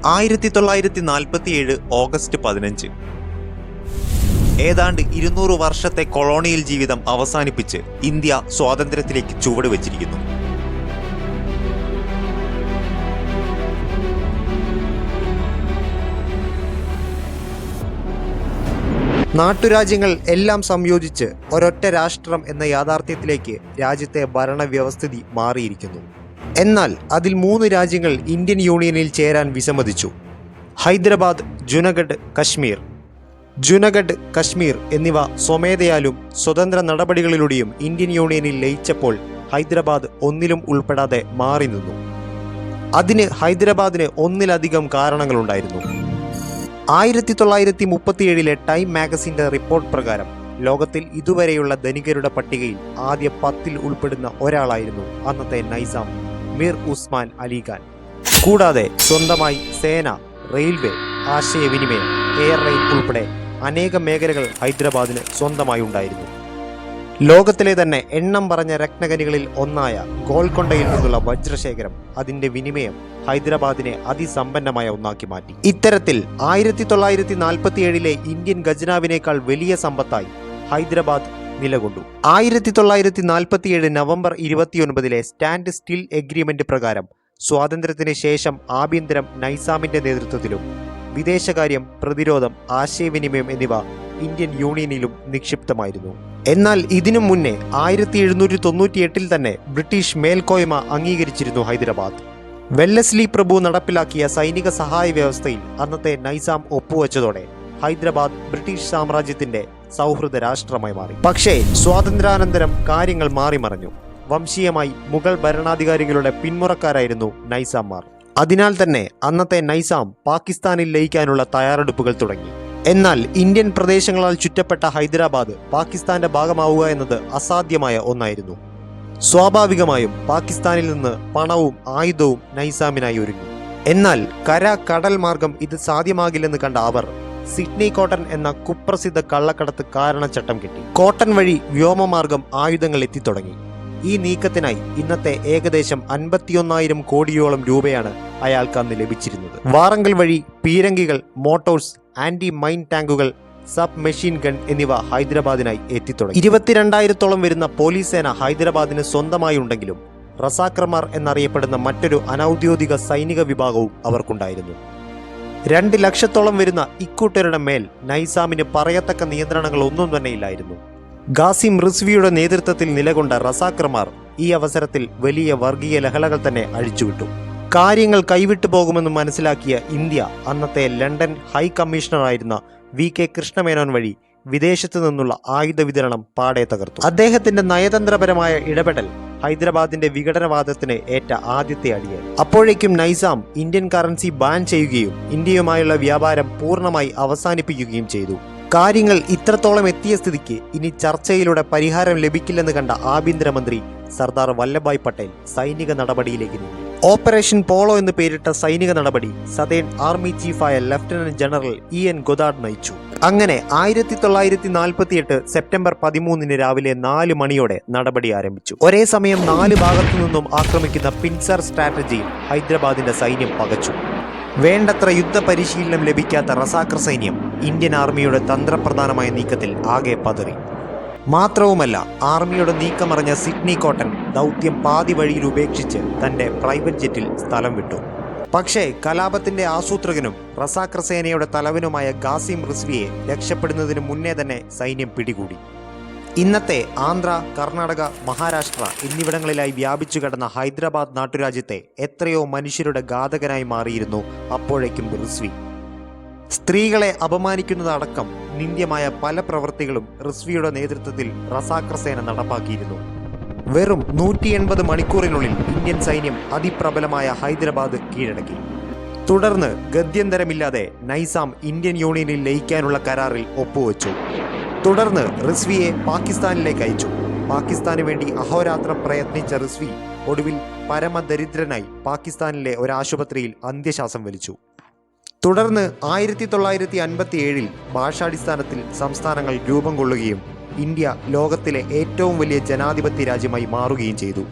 1947 August 15. ഏതാണ്ട് 200 വർഷത്തെ colonial ജീവിതം അവസാനിപ്പിച്ച് ഇന്ത്യ സ്വാതന്ത്ര്യത്തിലേക്ക് ചുവടുവെച്ചിരിക്കുന്നു. നാട്ടുരാജ്യങ്ങൾ എല്ലാം സംയോജിച്ച് ഒരൊറ്റ രാഷ്ട്രം എന്ന യാഥാർത്ഥ്യത്തിലേക്ക് രാജ്യത്തെ ഭരണവ്യവസ്ഥിതി മാറിയിരിക്കുന്നു. എന്നാൽ അതിൽ 3 രാജ്യങ്ങൾ ഇന്ത്യൻ യൂണിയനിൽ ചേരാൻ വിസമ്മതിച്ചു. ഹൈദരാബാദ്, ജുനഗഡ്, കശ്മീർ എന്നിവ സ്വമേധയാലും സ്വതന്ത്ര നടപടികളിലൂടെയും ഇന്ത്യൻ യൂണിയനിൽ ലയിച്ചപ്പോൾ ഹൈദരാബാദ് ഒന്നിലും ഉൾപ്പെടാതെ മാറി നിന്നു. അതിന് ഹൈദരാബാദിന് ഒന്നിലധികം കാരണങ്ങളുണ്ടായിരുന്നു. 1937 ടൈം മാഗസിന്റെ റിപ്പോർട്ട് പ്രകാരം ലോകത്തിൽ ഇതുവരെയുള്ള ധനികരുടെ പട്ടികയിൽ ആദ്യ 10 ഉൾപ്പെടുന്ന ഒരാളായിരുന്നു അന്നത്തെ നൈസാം മീർ ഉസ്മാൻ അലി ഖാൻ. കൂടാതെ സ്വന്തമായി സേന, റെയിൽവേ, ആശയവിനിമയം, എയർലൈൻ ഉൾപ്പെടെ അനേകം മേഖലകൾ ഹൈദരാബാദിന് സ്വന്തമായി ഉണ്ടായിരുന്നു. ലോകത്തിലെ തന്നെ എണ്ണം പറഞ്ഞ രത്നഖനികളിൽ ഒന്നായ ഗോൽക്കൊണ്ടയിൽ നിന്നുള്ള വജ്രശേഖരം, അതിന്റെ വിനിമയം ഹൈദരാബാദിനെ അതിസമ്പന്നമായ ഒന്നാക്കി മാറ്റി. ഇത്തരത്തിൽ 1947 ഇന്ത്യൻ ഖജനാവിനേക്കാൾ വലിയ സമ്പത്തായി ഹൈദരാബാദ് നിലകൊണ്ടു. 1947 നവംബർ 29 സ്റ്റാൻഡ് സ്റ്റിൽ എഗ്രിമെന്റ് പ്രകാരം സ്വാതന്ത്ര്യത്തിന് ശേഷം ആഭ്യന്തരം നൈസാമിന്റെ നേതൃത്വത്തിലും വിദേശകാര്യം, പ്രതിരോധം, ആശയവിനിമയം എന്നിവ ഇന്ത്യൻ യൂണിയനിലും നിക്ഷിപ്തമായിരുന്നു. എന്നാൽ ഇതിനു മുന്നേ 1798 തന്നെ ബ്രിട്ടീഷ് മേൽക്കോയ്മ അംഗീകരിച്ചിരുന്നു ഹൈദരാബാദ്. വെല്ലസ്ലി പ്രഭു നടപ്പിലാക്കിയ സൈനിക സഹായ വ്യവസ്ഥയിൽ അന്നത്തെ നൈസാം ഒപ്പുവെച്ചതോടെ ഹൈദരാബാദ് ബ്രിട്ടീഷ് സാമ്രാജ്യത്തിന്റെ സൗഹൃദ രാഷ്ട്രമായി മാറി. പക്ഷേ സ്വാതന്ത്ര്യാനന്തരം കാര്യങ്ങൾ മാറിമറിഞ്ഞു. വംശീയമായി മുഗൾ ഭരണാധികാരികളുടെ പിന്മുറക്കാരായിരുന്നു നൈസാംമാർ. അതിനാൽ തന്നെ അന്നത്തെ നൈസാം പാകിസ്ഥാനിൽ ലയിക്കാനുള്ള തയ്യാറെടുപ്പുകൾ തുടങ്ങി. എന്നാൽ ഇന്ത്യൻ പ്രദേശങ്ങളാൽ ചുറ്റപ്പെട്ട ഹൈദരാബാദ് പാകിസ്ഥാന്റെ ഭാഗമാവുക എന്നത് അസാധ്യമായ ഒന്നായിരുന്നു. സ്വാഭാവികമായും പാകിസ്ഥാനിൽ നിന്ന് പണവും ആയുധവും നൈസാമിനായി ഒരുങ്ങി. എന്നാൽ കടൽ മാർഗം ഇത് സാധ്യമാകില്ലെന്ന് കണ്ട അവർ സിഡ്നി കോട്ടൺ എന്ന കുപ്രസിദ്ധ കള്ളക്കടത്ത് കാരണച്ചട്ടം കെട്ടി. കോട്ടൺ വഴി വ്യോമമാർഗം ആയുധങ്ങൾ എത്തിത്തുടങ്ങി. ഈ നീക്കത്തിനായി ഇന്നത്തെ ഏകദേശം 51,000 കോടിയോളം രൂപയാണ് അയാൾക്ക് അന്ന് ലഭിച്ചിരുന്നത്. വാറങ്കൽ വഴി പീരങ്കികൾ, മോട്ടോഴ്സ്, ആന്റി മൈൻ ടാങ്കുകൾ, സബ് മെഷീൻ ഗൺ എന്നിവ ഹൈദരാബാദിനായി എത്തിത്തുടങ്ങി. 22,000 വരുന്ന പോലീസ് സേന ഹൈദരാബാദിന് സ്വന്തമായി ഉണ്ടെങ്കിലും റസാക്കർമാർ എന്നറിയപ്പെടുന്ന മറ്റൊരു അനൌദ്യോഗിക സൈനിക വിഭാഗവും അവർക്കുണ്ടായിരുന്നു. 2 ലക്ഷത്തോളം വരുന്ന ഇക്കൂട്ടരുടെ മേൽ നൈസാമിന് പറയത്തക്ക നിയന്ത്രണങ്ങൾ ഒന്നും തന്നെ ഇല്ലായിരുന്നു. ഖാസിം റിസ്വിയുടെ നേതൃത്വത്തിൽ നിലകൊണ്ട റസാക്കർമാർ ഈ അവസരത്തിൽ വലിയ വർഗീയ ലഹളകൾ തന്നെ അഴിച്ചുവിട്ടു. കാര്യങ്ങൾ കൈവിട്ടു പോകുമെന്ന് മനസ്സിലാക്കിയ ഇന്ത്യ അന്നത്തെ ലണ്ടൻ ഹൈ കമ്മീഷണറായിരുന്ന VK കൃഷ്ണമേനോൻ വഴി വിദേശത്തു നിന്നുള്ള ആയുധ വിതരണം പാടെ തകർത്തു. അദ്ദേഹത്തിന്റെ നയതന്ത്രപരമായ ഇടപെടൽ ഹൈദരാബാദിന്റെ വിഘടനവാദത്തിന് ഏറ്റ ആദ്യത്തെ അടിയായി. അപ്പോഴേക്കും നൈസാം ഇന്ത്യൻ കറൻസി ബാൻ ചെയ്യുകയും ഇന്ത്യയുമായുള്ള വ്യാപാരം പൂർണ്ണമായി അവസാനിപ്പിക്കുകയും ചെയ്തു. കാര്യങ്ങൾ ഇത്രത്തോളം എത്തിയ സ്ഥിതിക്ക് ഇനി ചർച്ചയിലൂടെ പരിഹാരം ലഭിക്കില്ലെന്ന് കണ്ട ആഭ്യന്തരമന്ത്രി സർദാർ വല്ലഭായ് പട്ടേൽ സൈനിക നടപടിയിലേക്ക് നീങ്ങി. ഓപ്പറേഷൻ പോളോ എന്ന് പേരിട്ട സൈനിക നടപടി സതേൺ ആർമി ചീഫായ ലഫ്റ്റനന്റ് ജനറൽ EN ഗൊദാർഡ് നയിച്ചു. അങ്ങനെ 1948 സെപ്റ്റംബർ 13 രാവിലെ 4 മണിയോടെ നടപടി ആരംഭിച്ചു. ഒരേ സമയം 4 ഭാഗത്തു നിന്നും ആക്രമിക്കുന്ന പിൻസർ സ്ട്രാറ്റജിയിൽ ഹൈദരാബാദിന്റെ സൈന്യം പകച്ചു. വേണ്ടത്ര യുദ്ധപരിശീലനം ലഭിക്കാത്ത റസാക്കർ സൈന്യം ഇന്ത്യൻ ആർമിയുടെ തന്ത്രപ്രധാനമായ നീക്കത്തിൽ ആകെ പതറി. മാത്രവുമല്ല, ആർമിയുടെ നീക്കമറിഞ്ഞ സിഡ്നി കോട്ടൺ ദൗത്യം പാതി വഴിയിൽ ഉപേക്ഷിച്ച് തന്റെ പ്രൈവറ്റ് ജെറ്റിൽ സ്ഥലം വിട്ടു. പക്ഷേ കലാപത്തിന്റെ ആസൂത്രകനും റസാക്കർ സേനയുടെ തലവനുമായ ഖാസിം റിസ്വിയെ രക്ഷപ്പെടുന്നതിന് മുന്നേ തന്നെ സൈന്യം പിടികൂടി. ഇന്നത്തെ ആന്ധ്ര, കർണാടക, മഹാരാഷ്ട്ര എന്നിവിടങ്ങളിലായി വ്യാപിച്ചു കിടന്ന ഹൈദരാബാദ് നാട്ടുരാജ്യത്തെ എത്രയോ മനുഷ്യരുടെ ഘാതകനായി മാറിയിരുന്നു അപ്പോഴേക്കും റിസ്വി. സ്ത്രീകളെ അപമാനിക്കുന്നതടക്കം നിന്ദ്യമായ പല പ്രവൃത്തികളും റിസ്വിയുടെ നേതൃത്വത്തിൽ റസാക്കർ സേന നടപ്പാക്കിയിരുന്നു. വെറും 180 മണിക്കൂറിനുള്ളിൽ ഇന്ത്യൻ സൈന്യം അതിപ്രബലമായ ഹൈദരാബാദ് കീഴടക്കി. തുടർന്ന് ഗത്യന്തരമില്ലാതെ നൈസാം ഇന്ത്യൻ യൂണിയനിൽ ലയിക്കാനുള്ള കരാറിൽ ഒപ്പുവെച്ചു. തുടർന്ന് റിസ്വിയെ പാകിസ്ഥാനിലേക്ക് അയച്ചു. പാകിസ്ഥാന് വേണ്ടി അഹോരാത്രം പ്രയത്നിച്ച റിസ്വി ഒടുവിൽ പരമദരിദ്രനായി പാകിസ്ഥാനിലെ ഒരാശുപത്രിയിൽ അന്ത്യശ്വാസം വലിച്ചു. തുടർന്ന് 1957 ഭാഷാടിസ്ഥാനത്തിൽ സംസ്ഥാനങ്ങൾ രൂപം കൊള്ളുകയും ഇന്ത്യ ലോകത്തിലെ ഏറ്റവും വലിയ ജനാധിപത്യ രാജ്യമായി മാറുകയും ചെയ്തു.